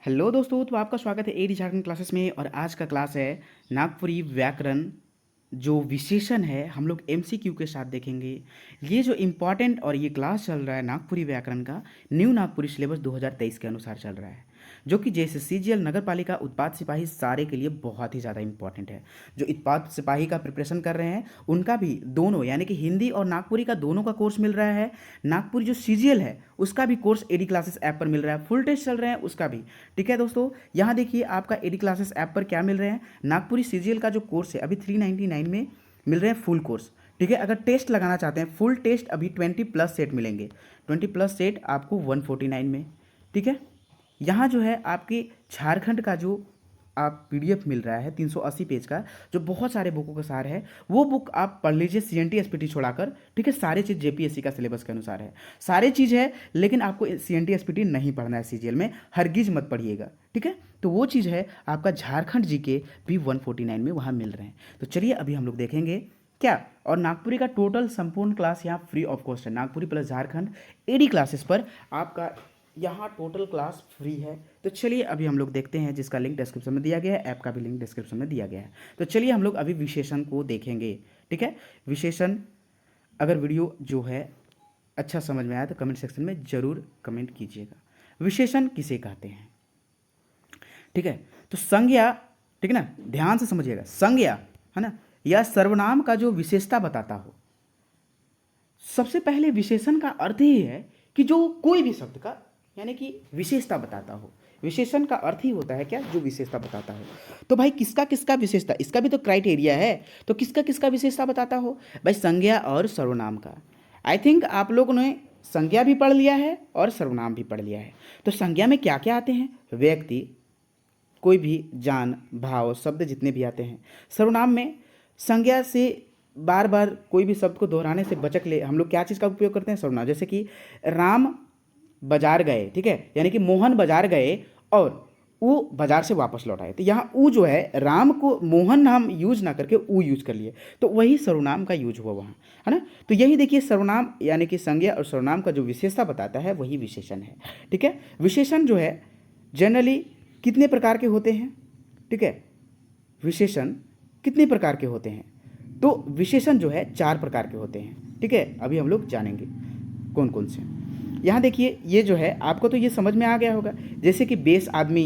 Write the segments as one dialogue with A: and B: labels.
A: Hello दोस्तों, तो आपका स्वागत है एडी झारखंड क्लासेस में। और आज का क्लास है नागपुरी व्याकरण। जो विशेषण है हम लोग एमसीक्यू के साथ देखेंगे। ये जो इम्पॉर्टेंट और ये क्लास चल रहा है नागपुरी व्याकरण का, न्यू नागपुरी सिलेबस 2023 के अनुसार चल रहा है, जो कि जैसे सीजीएल, नगर पालिका, उत्पाद सिपाही सारे के लिए बहुत ही ज़्यादा इंपॉर्टेंट है। जो उत्पाद सिपाही का प्रिपरेशन कर रहे हैं उनका भी दोनों यानी कि हिंदी और नागपुरी का दोनों का कोर्स मिल रहा है। नागपुरी जो सीजीएल है उसका भी कोर्स एडी क्लासेस ऐप पर मिल रहा है, फुल टेस्ट चल रहे हैं उसका भी। ठीक है दोस्तों, यहाँ देखिए आपका एडी क्लासेस ऐप पर क्या मिल रहे हैं। नागपुरी सीजीएल का जो कोर्स है अभी 399 में मिल रहे हैं फुल कोर्स। ठीक है, अगर टेस्ट लगाना चाहते हैं फुल टेस्ट अभी 20+ सेट मिलेंगे। 20+ सेट आपको 149 में। ठीक है, यहाँ जो है आपके झारखंड का जो आप पीडीएफ मिल रहा है 380 पेज का, जो बहुत सारे बुकों का सार है, वो बुक आप पढ़ लीजिए सीएनटी एसपीटी छोड़ाकर। ठीक है, सारी चीज़ जेपीएससी का सिलेबस के अनुसार है, सारी चीज़ है, लेकिन आपको सीएनटी एसपीटी नहीं पढ़ना है सीजीएल में, हरगिज मत पढ़िएगा। ठीक है, तो वो चीज़ है आपका झारखंड जीके भी 149 में वहाँ मिल रहे हैं। तो चलिए अभी हम लोग देखेंगे क्या। और नागपुरी का टोटल संपूर्ण क्लास यहाँ फ्री ऑफ कॉस्ट है। Nagpuri plus Jharkhand AD classes पर आपका यहाँ टोटल क्लास फ्री है। तो चलिए अभी हम लोग देखते हैं, जिसका लिंक डिस्क्रिप्शन में दिया गया है, ऐप का भी लिंक डिस्क्रिप्शन में दिया गया है। तो चलिए हम लोग अभी विशेषण को देखेंगे। ठीक है, विशेषण, अगर वीडियो जो है अच्छा समझ में आया तो कमेंट सेक्शन में ज़रूर कमेंट कीजिएगा। विशेषण किसे कहते हैं? ठीक है, तो संज्ञा, ठीक है ना, ध्यान से समझिएगा, संज्ञा है ना, या सर्वनाम का जो विशेषता बताता हो। सबसे पहले विशेषण का अर्थ ही है कि जो कोई भी शब्द का यानी कि विशेषता बताता हो। विशेषण का अर्थ ही होता है क्या? जो विशेषता बताता हो। तो भाई किसका किसका विशेषता, इसका भी तो क्राइटेरिया है। तो किसका किसका विशेषता बताता हो भाई? संज्ञा और सर्वनाम का। आई थिंक आप लोगों ने संज्ञा भी पढ़ लिया है और सर्वनाम भी पढ़ लिया है। तो संज्ञा में क्या क्या आते हैं? व्यक्ति, कोई भी, जान, भाव, शब्द जितने भी आते हैं। सर्वनाम में संज्ञा से बार बार कोई भी शब्द को दोहराने से बचक ले हम लोग क्या चीज़ का उपयोग करते हैं? सर्वनाम। जैसे कि राम बाजार गए, ठीक है, यानी कि मोहन बाजार गए और वो बाजार से वापस लौट आए। तो यहाँ ऊ जो है, राम को मोहन नाम यूज ना करके ऊ यूज कर लिए, तो वही सर्वनाम का यूज हुआ वहाँ, है ना। तो यही देखिए, सर्वनाम यानी कि संज्ञा और सर्वनाम का जो विशेषता बताता है वही विशेषण है। ठीक है, विशेषण जो है जनरली कितने प्रकार के होते हैं? ठीक है, विशेषण कितने प्रकार के होते हैं? तो विशेषण जो है 4 प्रकार के होते हैं। ठीक है, अभी हम लोग जानेंगे कौन कौन से। यहाँ देखिए, ये जो है आपको तो ये समझ में आ गया होगा। जैसे कि बेस आदमी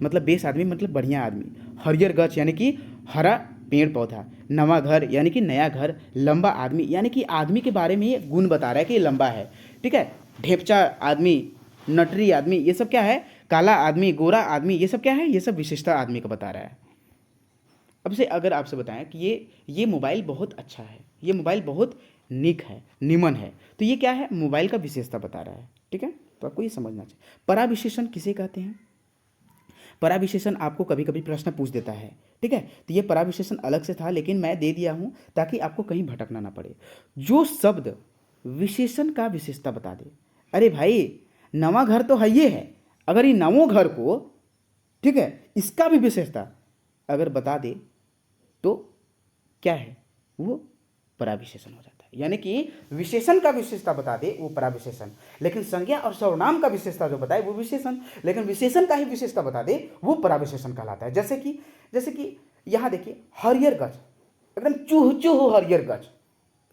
A: मतलब बढ़िया आदमी। हरियर गछ यानी कि हरा पेड़ पौधा। नवा घर यानी कि नया घर। लंबा आदमी यानी कि आदमी के बारे में ये गुण बता रहा है कि ये लंबा है। ठीक है, ढेपचा आदमी, नटरी आदमी, ये सब क्या है? काला आदमी, गोरा आदमी, ये सब क्या है? ये सब विशेषता आदमी का बता रहा है। अब से अगर आपसे बताएं कि ये मोबाइल बहुत अच्छा है, ये मोबाइल बहुत निक है, निमन है, तो ये क्या है? मोबाइल का विशेषता बता रहा है। ठीक है, तो आपको ये समझना चाहिए। पराविशेषण किसे कहते हैं? पराविशेषण आपको कभी कभी प्रश्न पूछ देता है। ठीक है, तो ये पराविशेषण अलग से था, लेकिन मैं दे दिया हूं ताकि आपको कहीं भटकना ना पड़े। जो शब्द विशेषण का विशेषता बता दे। अरे भाई, नवा घर तो है, ये है, अगर ये नवों घर को, ठीक है, इसका भी विशेषता अगर बता दे तो क्या है? वो पराविशेषण हो जाता है। यानी कि विशेषण का विशेषता बता दे वो पराविशेषण, लेकिन संज्ञा और सर्वनाम का विशेषता जो बताए वो विशेषण, लेकिन विशेषण का ही विशेषता बता दे वो पराविशेषण कहलाता है। जैसे कि यहाँ देखिए, हरियर गछ, एकदम चूह चूह हरियर गछ,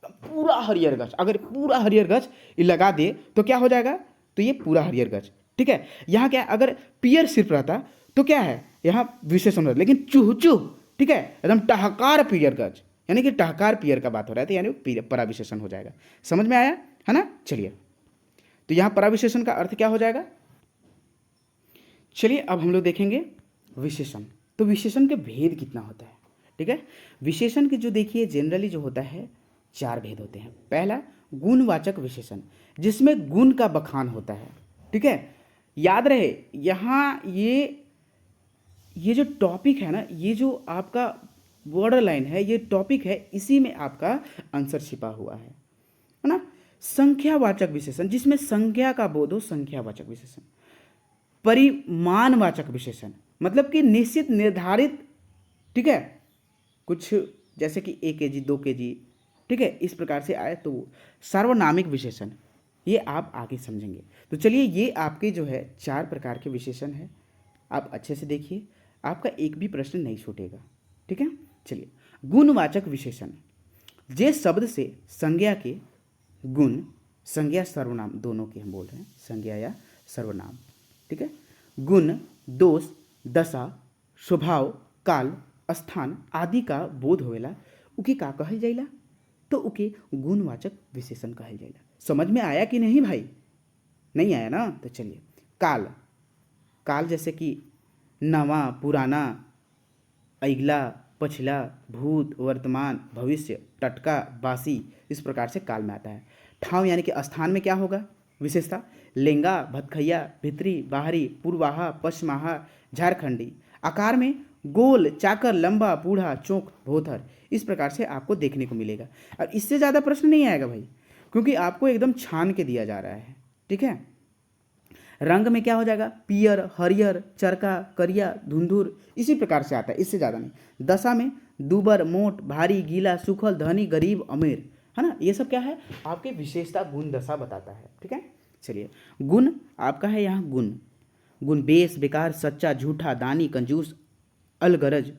A: पूरा हरियर गछ, अगर पूरा हरियर गछ ये लगा दे तो क्या हो जाएगा? तो ये पूरा हरियर गछ। ठीक है, यहाँ क्या, अगर पियर सिर्फ रहता तो क्या है? यहाँ विशेषण रहता, लेकिन चूह चूह, ठीक है, एकदम टहकार पियर गछ, यानी कि टहकार पियर का बात हो रहा है, तो यानी पराविशेषण हो जाएगा। समझ में आया है ना? चलिए, तो यहाँ पराविशेषण का अर्थ क्या हो जाएगा? चलिए अब हम लोग देखेंगे विशेषण। तो विशेषण के भेद कितना होता है? ठीक है, विशेषण के जो देखिए जनरली जो होता है 4 भेद होते हैं। पहला, गुणवाचक विशेषण, जिसमें गुण का बखान होता है। ठीक है, याद रहे यहाँ ये जो टॉपिक है ना, ये जो आपका बॉर्डर लाइन है, ये टॉपिक है, इसी में आपका आंसर छिपा हुआ है ना। संख्यावाचक विशेषण, जिसमें संख्या का बोध हो, संख्यावाचक विशेषण। परिमाणवाचक विशेषण, मतलब कि निश्चित निर्धारित, ठीक है, कुछ जैसे कि 1 kg 2 kg, ठीक है, इस प्रकार से आए तो। सार्वनामिक विशेषण, ये आप आगे समझेंगे। तो चलिए, ये आपके जो है 4 प्रकार के विशेषण है। आप अच्छे से देखिए, आपका एक भी प्रश्न नहीं छूटेगा। ठीक है, चलिए। गुणवाचक विशेषण, जे शब्द से संज्ञा के गुण, संज्ञा सर्वनाम दोनों के हम बोल रहे हैं, संज्ञा या सर्वनाम। ठीक है, गुण, दोष, दशा, स्वभाव, काल, स्थान आदि का बोध होवेला उके का कहल जाइला, तो उके गुणवाचक विशेषण कहल जाइला। समझ में आया कि नहीं भाई? नहीं आया ना? तो चलिए। काल, काल जैसे कि नवा, पुराना, अगला, पछिला, भूत, वर्तमान, भविष्य, टटका, बासी, इस प्रकार से काल में आता है। ठाव यानी कि स्थान में क्या होगा विशेषता? लेंगा, भतखैया, भितरी, बाहरी, पूर्वाहा, पश्चिमाहा, झारखंडी। आकार में गोल, चाकर, लंबा, बूढ़ा, चौक, भोथर, इस प्रकार से आपको देखने को मिलेगा। अब इससे ज़्यादा प्रश्न नहीं आएगा भाई, क्योंकि आपको एकदम छान के दिया जा रहा है। ठीक है, रंग में क्या हो जाएगा? पियर, हरियर, चरका, करिया, धुंधुर, इसी प्रकार से आता है, इससे ज़्यादा नहीं। दशा में दुबर, मोट, भारी, गीला, सूखल, धनी, गरीब, अमीर, है ना? ये सब क्या है? आपके विशेषता गुण दशा बताता है। ठीक है, चलिए। गुण आपका है यहाँ गुण, गुण बेस, बेकार, सच्चा, झूठा, दानी, कंजूस, अलगरज।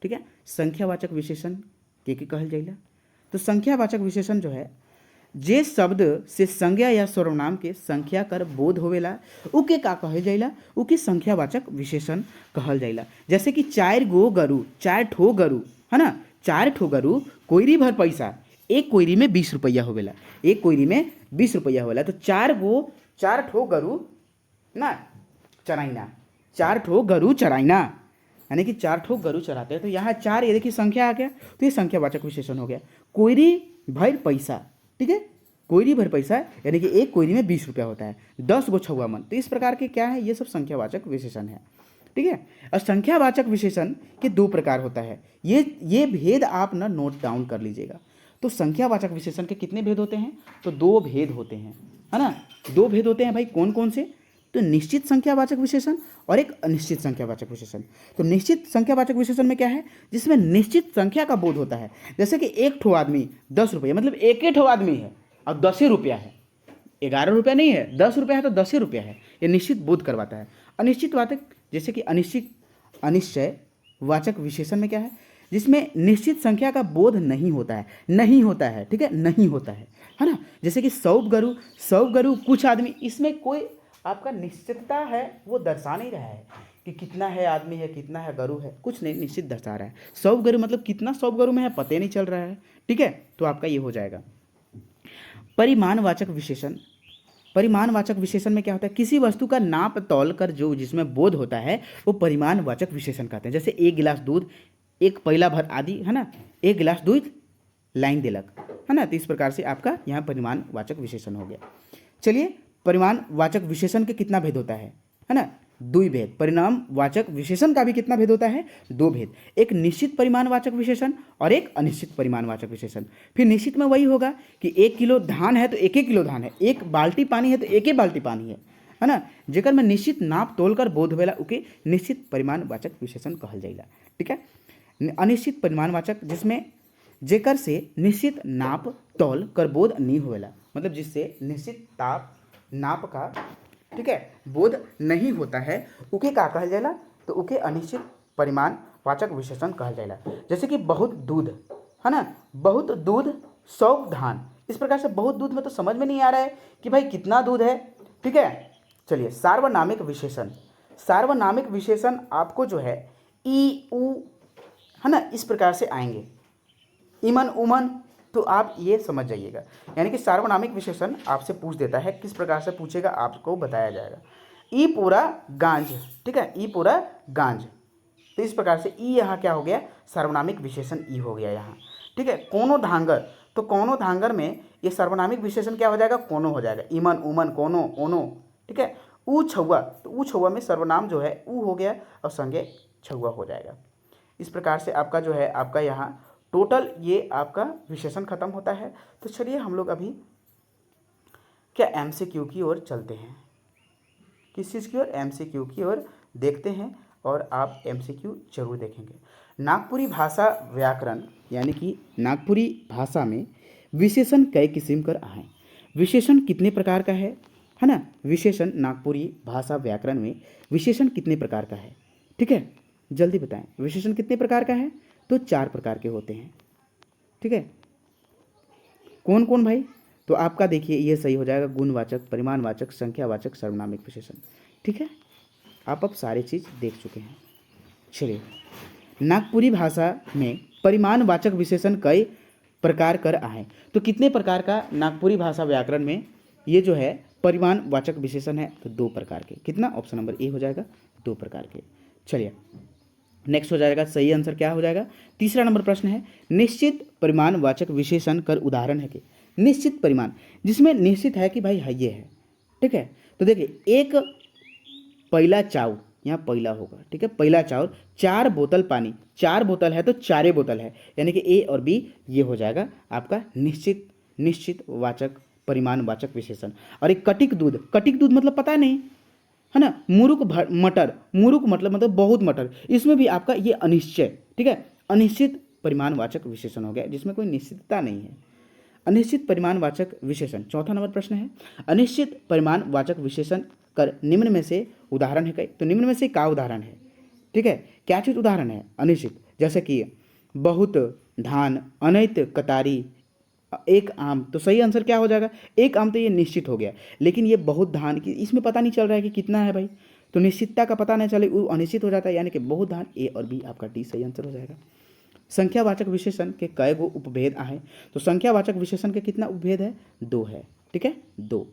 A: ठीक है, संख्यावाचक विशेषण के कहल जाइला। तो संख्यावाचक विशेषण जो है, जे शब्द से संज्ञा या सर्वनाम के संख्या कर बोध होवेला उके का कहल जाइला, उके संख्यावाचक विशेषण कहल जाइला। जैसे कि 4 गो गरु, 4 ठो गरु, है ना? 4 ठो गरु, कोईरी भर पैसा, एक कोईरी में 20 रुपया होवेला, एक कोईरी में 20 रुपया होवेला। तो 4 ठो गरु ना चराइना, 4 ठो गरु चराइना, यानी कि 4 ठो गरु चराते हैं। तो यहाँ 4, ये देखिए संख्या आ गया, तो ये संख्यावाचक विशेषण हो गया। कोईरी भर पैसा, ठीक है, कोईरी भर पैसा यानी कि एक कोईरी में 20 रुपया होता है। 10 गो छुआ मन, तो इस प्रकार के क्या है? ये सब संख्यावाचक विशेषण है। ठीक है, और संख्यावाचक विशेषण के 2 प्रकार होता है। ये भेद आप ना नोट डाउन कर लीजिएगा। तो संख्यावाचक विशेषण के कितने भेद होते हैं? तो 2 भेद होते हैं, है ना? 2 भेद होते हैं भाई, कौन कौन से? तो निश्चित संख्यावाचक विशेषण और एक अनिश्चित संख्यावाचक विशेषण। तो निश्चित संख्यावाचक विशेषण में क्या है? जिसमें निश्चित संख्या का बोध होता है। जैसे कि एक ठो आदमी 10 रुपया, मतलब एक ही ठो आदमी है और 10 ही रुपया है, 11 रुपया नहीं है, 10 रुपया है तो 10 ही रुपया है, ये निश्चित बोध करवाता है। अनिश्चित वाचक, जैसे कि अनिश्चय वाचक विशेषण में क्या है? जिसमें निश्चित संख्या का बोध नहीं होता है, नहीं होता है। ठीक है, नहीं होता है ना? जैसे कि 100 गरु कुछ आदमी, इसमें कोई आपका निश्चितता है वो दर्शा नहीं रहा है कि कितना है आदमी है, कितना है गरु है, कुछ नहीं, निश्चित दर्शा रहा है। 100 गरु मतलब कितना 100 गरु में है पता नहीं चल रहा है। ठीक है, तो आपका ये हो जाएगा। परिमाणवाचक विशेषण, परिमाणवाचक विशेषण में क्या होता है? किसी वस्तु का नाप तौल कर जो जिसमें बोध होता है वो परिमाणवाचक विशेषण कहते हैं। जैसे 1 गिलास दूध, एक पैला भर आदि, है ना? 1 गिलास दूध लाइन दिलक, है ना? तो इस प्रकार से आपका यहाँ परिमाणवाचक विशेषण हो गया। चलिए, परिमाणवाचक विशेषण के कितना भेद होता है ना? 2 भेद। परिणामवाचक विशेषण का भी कितना भेद होता है? 2 भेद। एक निश्चित परिमाणवाचक विशेषण और एक अनिश्चित परिमाणवाचक विशेषण। फिर निश्चित में वही होगा कि 1 किलो धान है तो 1 किलो धान है, 1 बाल्टी पानी है तो 1 बाल्टी पानी है ना? जेकर में निश्चित नाप तोल कर बोध होवेला उके निश्चित परिमाणवाचक विशेषण कहल जाइला। ठीक है, अनिश्चित परिमाणवाचक जिसमें जेकर से निश्चित नाप तौल कर बोध नहीं होवेला, मतलब जिससे निश्चित नाप का, ठीक है, बोध नहीं होता है, उके का कहल जाएला? तो उके अनिश्चित परिमाणवाचक विशेषण कहल जाएला। जैसे कि बहुत दूध, है ना? बहुत दूध 100 धान, इस प्रकार से बहुत दूध में तो समझ में नहीं आ रहा है कि भाई कितना दूध है। ठीक है, चलिए। सार्वनामिक विशेषण, सार्वनामिक विशेषण आपको जो है ई उ, है ना, इस प्रकार से आएंगे, इमन उमन, तो आप ये समझ जाइएगा। यानी कि सार्वनामिक विशेषण आपसे पूछ देता है, किस प्रकार से पूछेगा आपको बताया जाएगा। ई पूरा गांज, ठीक है, ई पूरा गांज, तो इस प्रकार से ई यहाँ क्या हो गया? सार्वनामिक विशेषण ई हो गया यहाँ। ठीक है, कोनो धांगर, तो कोनो धांगर में ये सार्वनामिक विशेषण क्या हो जाएगा? कोनो हो जाएगा। इमन उमन कोनो ओनो। ठीक है, ऊ छुआ, तो ऊ छुआ में सर्वनाम जो है ऊ हो गया और संज्ञा छुआ हो जाएगा। इस प्रकार से आपका जो है आपका यहाँ टोटल ये आपका विशेषण खत्म होता है। तो चलिए हम लोग अभी क्या एमसीक्यू की ओर चलते हैं। किस चीज़ की ओर? एमसीक्यू की ओर देखते हैं, और आप एमसीक्यू जरूर देखेंगे। नागपुरी भाषा व्याकरण यानी कि नागपुरी भाषा में विशेषण कई किस्म कर आए। विशेषण कितने प्रकार का है है ना। विशेषण नागपुरी भाषा व्याकरण में विशेषण कितने प्रकार का है? ठीक है, जल्दी बताएं, विशेषण कितने प्रकार का है? तो 4 प्रकार के होते हैं। ठीक है, कौन कौन भाई? तो आपका देखिए ये सही हो जाएगा, गुणवाचक, परिमाणवाचक, संख्यावाचक, सर्वनामिक विशेषण। ठीक है, आप अब सारी चीज़ देख चुके हैं। चलिए, नागपुरी भाषा में परिमाणवाचक विशेषण कई प्रकार कर आए। तो कितने प्रकार का नागपुरी भाषा व्याकरण में ये जो है परिमाणवाचक विशेषण है? तो 2 प्रकार के। कितना? ऑप्शन नंबर ए हो जाएगा, 2 प्रकार के। चलिए नेक्स्ट हो जाएगा, सही आंसर क्या हो जाएगा? तीसरा नंबर प्रश्न है, निश्चित परिमाणवाचक विशेषण कर उदाहरण है कि? निश्चित परिमाण, जिसमें निश्चित है कि भाई है ये है। ठीक है, तो देखिए एक पहला चाव, यहाँ पहला होगा। ठीक है, पहला चाव, 4 बोतल पानी, 4 बोतल है तो 4 बोतल है, यानी कि ए और बी ये हो जाएगा आपका निश्चित वाचक परिमाणवाचक विशेषण। और एक कटिक दूध, कटिक दूध मतलब पता नहीं है ना। मटर, मुरुक मतलब बहुत मटर, इसमें भी आपका ये अनिश्चय। ठीक है, अनिश्चित परिमाणवाचक विशेषण हो गया, जिसमें कोई निश्चितता नहीं है। अनिश्चित परिमाणवाचक विशेषण। चौथा नंबर प्रश्न है, अनिश्चित परिमाणवाचक विशेषण कर निम्न में से उदाहरण है कई? तो निम्न में से क्या उदाहरण है? ठीक है, क्या चीज उदाहरण है अनिश्चित? जैसे कि बहुत, धान, अनैत, कतारी, एक आम। तो सही आंसर क्या हो जाएगा? एक आम तो ये निश्चित हो गया, लेकिन ये बहुत धान की, इसमें पता नहीं चल रहा है कि कितना है भाई, तो निश्चितता का पता नहीं चले, वो अनिश्चित हो जाता है, यानी कि बहुत धान। ए और बी आपका डी सही आंसर हो जाएगा। संख्यावाचक विशेषण के कई गो उपभेद आए? तो संख्यावाचक विशेषण के कितना उपभेद है? 2 है। ठीक है, 2।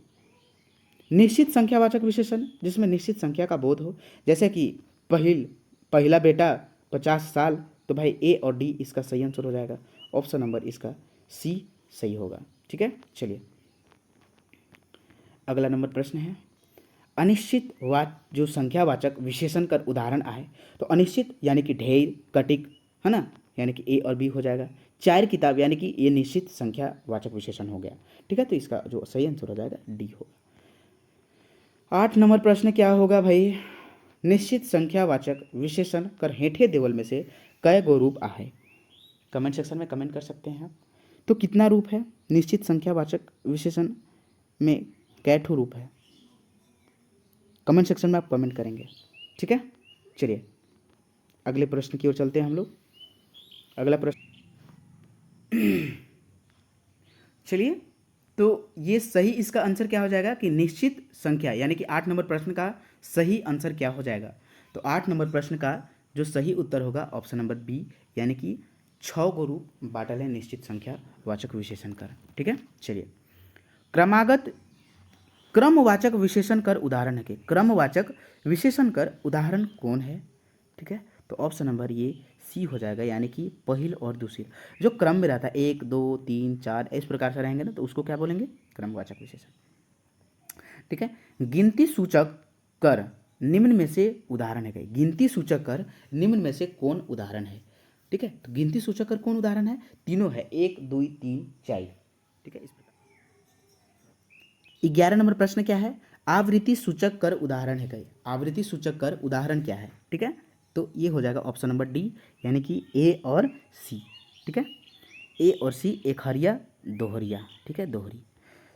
A: निश्चित संख्यावाचक विशेषण, जिसमें निश्चित संख्या का बोध हो, जैसे कि पहला बेटा 50 साल। तो भाई ए और डी इसका सही आंसर हो जाएगा, ऑप्शन नंबर इसका सी सही होगा। ठीक है, चलिए अगला नंबर प्रश्न है, अनिश्चित जो संख्यावाचक विशेषण का उदाहरण आए? तो अनिश्चित यानी कि ढेर, कटिक, है ना, यानी कि ए और बी हो जाएगा। 4 किताब, यानी कि ये निश्चित संख्यावाचक विशेषण हो गया। ठीक है, तो इसका जो सही आंसर हो जाएगा डी होगा। 8 नंबर प्रश्न क्या होगा भाई? निश्चित संख्यावाचक विशेषण कर हेठे देवल में से कई गो रूप आए? कमेंट सेक्शन में कमेंट कर सकते हैं आप। तो कितना रूप है निश्चित संख्यावाचक विशेषण में? कै ठो रूप है? कमेंट सेक्शन में आप कमेंट करेंगे। ठीक है, चलिए अगले प्रश्न की ओर चलते हैं हम लोग। अगला प्रश्न चलिए, तो ये सही, इसका आंसर क्या हो जाएगा कि निश्चित संख्या, यानी कि 8 नंबर प्रश्न का सही आंसर क्या हो जाएगा? तो 8 नंबर प्रश्न का जो सही उत्तर होगा ऑप्शन नंबर बी, यानी कि 6 गो रूप बांटल है निश्चित संख्या वाचक विशेषण कर। ठीक है, चलिए क्रमवाचक विशेषण कर उदाहरण है कि? क्रमवाचक विशेषण कर उदाहरण कौन है? ठीक है, तो ऑप्शन नंबर ये सी हो जाएगा, यानी कि पहिल और दूसरी, जो क्रम में रहता है 1 2 3 4 इस प्रकार से रहेंगे ना, तो उसको क्या बोलेंगे? क्रमवाचक विशेषण। ठीक है, गिनती सूचक कर निम्न में से उदाहरण है? गिनती सूचक कर निम्न में से कौन उदाहरण है? ठीक है, तो गिनती सूचक कर कौन उदाहरण है? तीनों है, 1 2 3 4। ठीक है, इस प्रकार 11 नंबर प्रश्न क्या है? आवृत्ति सूचक कर उदाहरण है? आवृत्ति सूचक कर उदाहरण क्या है? ठीक है, तो ये हो जाएगा ऑप्शन नंबर डी, यानी कि ए और सी। ठीक है, ए और सी, एक हरिया दोहरिया। ठीक है, दोहरी।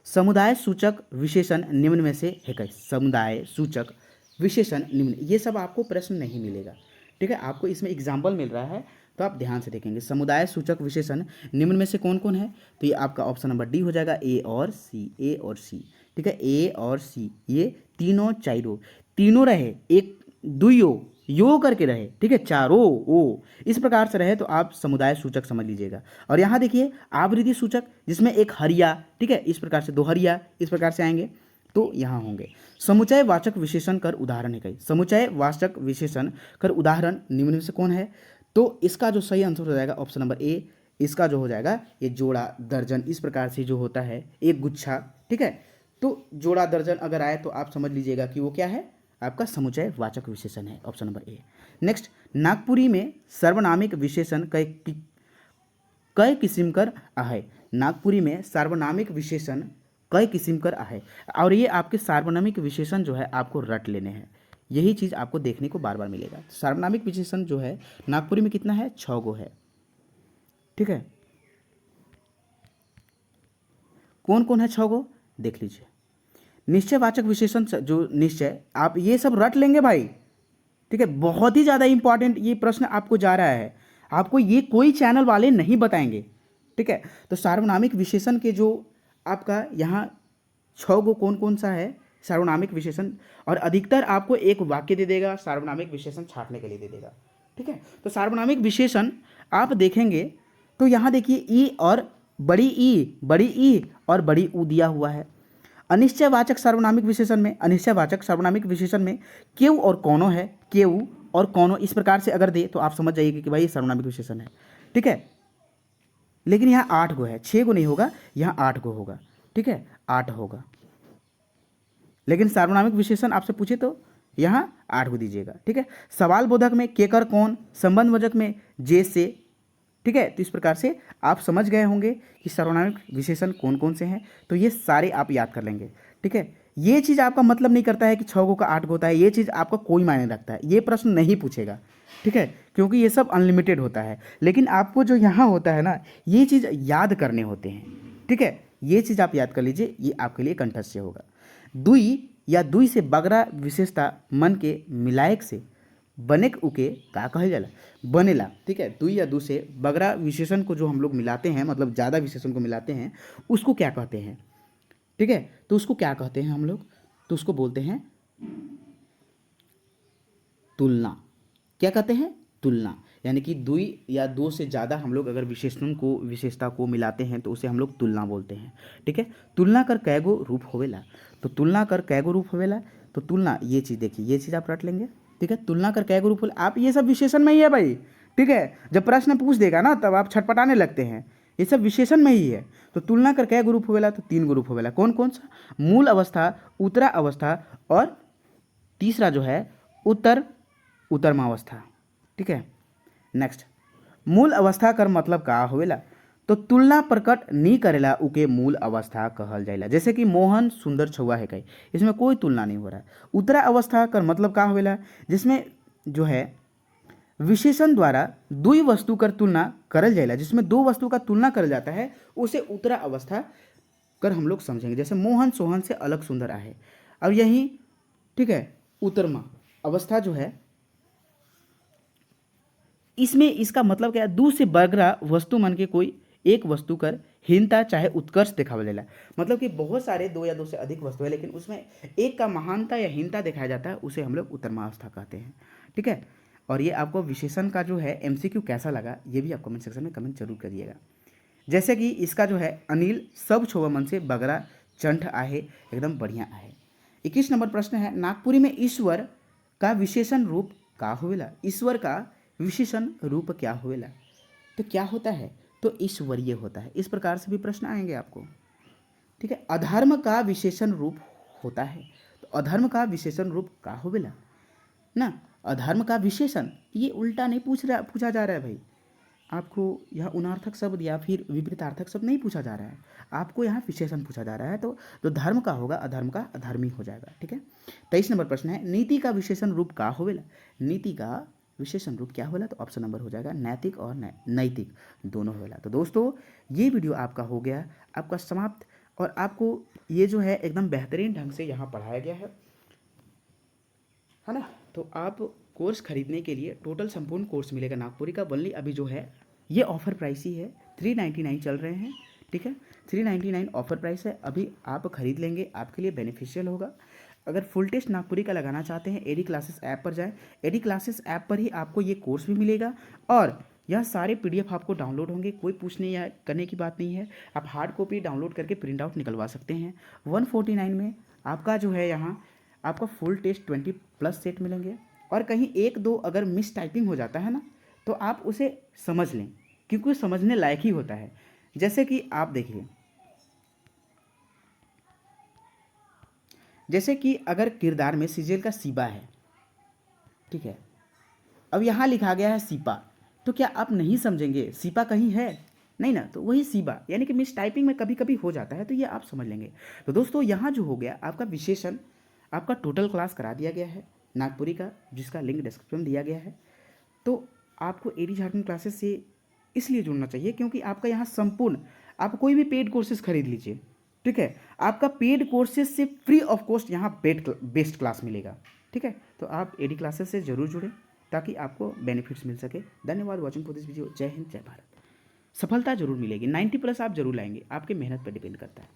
A: समुदाय सूचक विशेषण निम्न में से है? समुदाय सूचक विशेषण निम्न, ये सब आपको प्रश्न नहीं मिलेगा। ठीक है, आपको इसमें एग्जाम्पल मिल रहा है, तो आप ध्यान से देखेंगे। समुदाय सूचक विशेषण निम्न में से कौन कौन है? तो ये आपका ऑप्शन नंबर डी हो जाएगा, ए और सी, ए और सी। ठीक है, ए और सी, ये तीनों चारों, तीनों रहे, एक दुयो यो करके रहे। ठीक है, चारों ओ इस प्रकार से रहे, तो आप समुदाय सूचक समझ लीजिएगा। और यहाँ देखिए आवृत्ति सूचक, जिसमें एक हरिया, ठीक है, इस प्रकार से दो हरिया इस प्रकार से आएंगे, तो यहाँ होंगे। समुच्चय वाचक विशेषण कर उदाहरण है? कई समुच्चय वाचक विशेषण कर उदाहरण निम्न में से कौन है? तो इसका जो सही आंसर हो जाएगा ऑप्शन नंबर ए, इसका जो हो जाएगा ये जोड़ा, दर्जन, इस प्रकार से जो होता है एक गुच्छा। ठीक है, तो जोड़ा दर्जन अगर आए तो आप समझ लीजिएगा कि वो क्या है, आपका समुच्चय वाचक विशेषण है, option number A. Next, Nagpuri में सार्वनामिक विशेषण कई किस्म कर आहे? नागपुरी में सार्वनामिक विशेषण कई किस्म कर आहे, और ये आपके सार्वनामिक विशेषण जो है आपको रट लेने हैं, यही चीज़ आपको देखने को बार बार मिलेगा। सार्वनामिक विशेषण जो है नागपुरी में कितना है? 6 गो है। ठीक है, कौन कौन है 6 गो? देख लीजिए। निश्चयवाचक विशेषण जो निश्चय, आप ये सब रट लेंगे भाई, ठीक है। बहुत ही ज़्यादा इंपॉर्टेंट ये प्रश्न आपको जा रहा है, आपको ये कोई चैनल वाले नहीं बताएंगे, ठीक है। तो सार्वनामिक विशेषण के जो आपका यहाँ 6 गो कौन कौन सा है सार्वनामिक विशेषण, और अधिकतर आपको एक वाक्य दे देगा, सार्वनामिक विशेषण छांटने के लिए दे देगा, ठीक है। तो सार्वनामिक विशेषण आप देखेंगे तो यहाँ देखिए ई और बड़ी ई और बड़ी ऊ दिया हुआ है। अनिश्चयवाचक सार्वनामिक विशेषण में, अनिश्चयवाचक सार्वनामिक विशेषण में केउ और कौनो है, केउ और कौनो इस प्रकार से अगर दे तो आप समझ जाइए कि भाई ये सार्वनामिक विशेषण है, ठीक है। लेकिन यहाँ 8 गो है, 6 गो नहीं होगा, यहाँ 8 गो होगा, ठीक है, 8 होगा। लेकिन सार्वनामिक विशेषण आपसे पूछे तो यहाँ 8 को दीजिएगा, ठीक है। सवाल बोधक में केकर कौन, संबंधवाचक में जे से, ठीक है। तो इस प्रकार से आप समझ गए होंगे कि सार्वनामिक विशेषण कौन कौन से हैं, तो ये सारे आप याद कर लेंगे, ठीक है। ये चीज़ आपका मतलब नहीं करता है कि 6 गो का 8 गो होता है, ये चीज़ आपका कोई मायने रखता है, ये प्रश्न नहीं पूछेगा, ठीक है, क्योंकि ये सब अनलिमिटेड होता है। लेकिन आपको जो यहाँ होता है ना, ये चीज़ याद करने होते हैं, ठीक है। ये चीज़ आप याद कर लीजिए, ये आपके लिए कंठस्थ होगा। दुई या दुई से बगरा विशेषता मन के मिलायक से बनेक उके का कहल जाला, बनेला, ठीक है। दुई या दू से बगरा विशेषण को जो हम लोग मिलाते हैं, मतलब ज़्यादा विशेषण को मिलाते हैं, उसको क्या कहते हैं, ठीक है। तो उसको क्या कहते हैं हम लोग, तो उसको बोलते हैं तुलना। क्या कहते हैं, तुलना। यानी कि दुई या दो से ज़्यादा हम लोग अगर विशेषण को विशेषता को मिलाते हैं तो उसे हम लोग तुलना बोलते हैं, ठीक है। तुलना कर कैगो रूप होवेला, तो तुलना कर कैगो रूप होवेला, तो तुलना ये चीज़ देखिए, ये चीज़ आप रट लेंगे, ठीक है। तुलना कर कैगो रूप होवेला, आप ये सब विशेषण में ही है भाई, ठीक है। जब प्रश्न पूछ देगा ना तब आप छटपटाने लगते हैं, ये सब विशेषण में ही है। तो तुलना कर कैगो रूप होवेला, तो 3 गो रूप होवेला, कौन कौन सा, मूल अवस्था, उत्तरा अवस्था और तीसरा जो है उत्तरमावस्था, ठीक है। नेक्स्ट, मूल अवस्था कर मतलब का होवेला, तो तुलना प्रकट नहीं करेला उके मूल अवस्था कहल जाएला। जैसे कि मोहन सुंदर छुआ है कहीं, इसमें कोई तुलना नहीं हो रहा है। उत्तरा अवस्था कर मतलब का होवेला, जिसमें जो है विशेषण द्वारा दुई वस्तु कर तुलना करल जाएला, जिसमें दो वस्तु का तुलना करल जाता है, उसे उत्तरा अवस्था कर हम लोग समझेंगे। जैसे मोहन सोहन से अलग सुंदर आहे, अब यही, ठीक है। उत्तरमा अवस्था जो है, इसमें इसका मतलब क्या है, दू से बगरा वस्तु मन के कोई एक वस्तु कर हीनता चाहे उत्कर्ष दिखावल जाला। मतलब कि बहुत सारे दो या दो से अधिक वस्तु है, लेकिन उसमें एक का महानता या हीनता दिखाया जाता है, उसे हम लोग उत्तरमावस्था कहते हैं, ठीक है। और ये आपको विशेषण का जो है एमसीक्यू कैसा लगा, ये भी आप कमेंट सेक्शन में कमेंट जरूर करिएगा। जैसे कि इसका जो है अनिल सब छोवा मन से बगरा चंठ आहे, एकदम बढ़िया आहे। 21 नंबर प्रश्न है, नागपुरी में ईश्वर का विशेषण रूप का होवेला, ईश्वर का विशेषण रूप क्या होवेला, तो क्या होता है, तो ईश्वरीय होता है। इस प्रकार से भी प्रश्न आएंगे आपको, ठीक है। अधर्म का विशेषण रूप होता है, तो अधर्म का विशेषण रूप का होवेला ना, अधर्म का विशेषण, ये उल्टा नहीं पूछा जा रहा है भाई, आपको यहाँ उनार्थक शब्द या फिर विपरीतार्थक शब्द नहीं पूछा जा रहा है, आपको यहाँ विशेषण पूछा जा रहा है। तो जो धर्म का होगा अधर्म का अधर्मी हो जाएगा, ठीक है। 23 नंबर प्रश्न है, नीति का विशेषण रूप का होवेला, नीति का विशेषण रूप क्या होगा, तो ऑप्शन नंबर हो जाएगा नैतिक और नैतिक दोनों होगा। तो दोस्तों ये वीडियो आपका हो गया आपका समाप्त, और आपको ये जो है एकदम बेहतरीन ढंग से यहाँ पढ़ाया गया है ना। तो आप कोर्स खरीदने के लिए टोटल संपूर्ण कोर्स मिलेगा नागपुरी का, वनली अभी जो है ये ऑफर प्राइस ही है, 399 चल रहे हैं, ठीक है। 399 ऑफर प्राइस है, अभी आप खरीद लेंगे आपके लिए बेनिफिशियल होगा। अगर फुल टेस्ट नागपुरी का लगाना चाहते हैं, एडी क्लासेस ऐप पर जाएं, एडी क्लासेस ऐप पर ही आपको ये कोर्स भी मिलेगा, और यह सारे पीडीएफ आपको डाउनलोड होंगे, कोई पूछने या करने की बात नहीं है। आप हार्ड कॉपी डाउनलोड करके प्रिंट आउट निकलवा सकते हैं। 149 में आपका जो है यहाँ आपका फुल टेस्ट 20+ सेट मिलेंगे, और कहीं एक दो अगर मिस टाइपिंग हो जाता है ना, तो आप उसे समझ लें, क्योंकि वो समझने लायक ही होता है। जैसे कि आप देखिए, जैसे कि अगर किरदार में सीरियल का सीबा है, ठीक है, अब यहाँ लिखा गया है सीपा, तो क्या आप नहीं समझेंगे सीपा कहीं है, नहीं ना, तो वही सीबा, यानी कि मिस टाइपिंग में कभी कभी हो जाता है, तो ये आप समझ लेंगे। तो दोस्तों यहाँ जो हो गया आपका विशेषण, आपका टोटल क्लास करा दिया गया है नागपुरी का, जिसका लिंक डिस्क्रिप्शन दिया गया है। तो आपको एडी झारखंड क्लासेस से इसलिए जुड़ना चाहिए क्योंकि आपका यहाँ संपूर्ण, आप कोई भी पेड कोर्सेज खरीद लीजिए, ठीक है, आपका पेड कोर्सेज से फ्री ऑफ कॉस्ट यहाँ बेस्ट क्लास मिलेगा। ठीक है, तो आप एडी क्लासेस से ज़रूर जुड़ें ताकि आपको बेनिफिट्स मिल सके। धन्यवाद वॉचिंग फॉर दिस वीडियो। जय हिंद, जय भारत। सफलता जरूर मिलेगी, 90+ आप जरूर लाएंगे, आपके मेहनत पर डिपेंड करता है।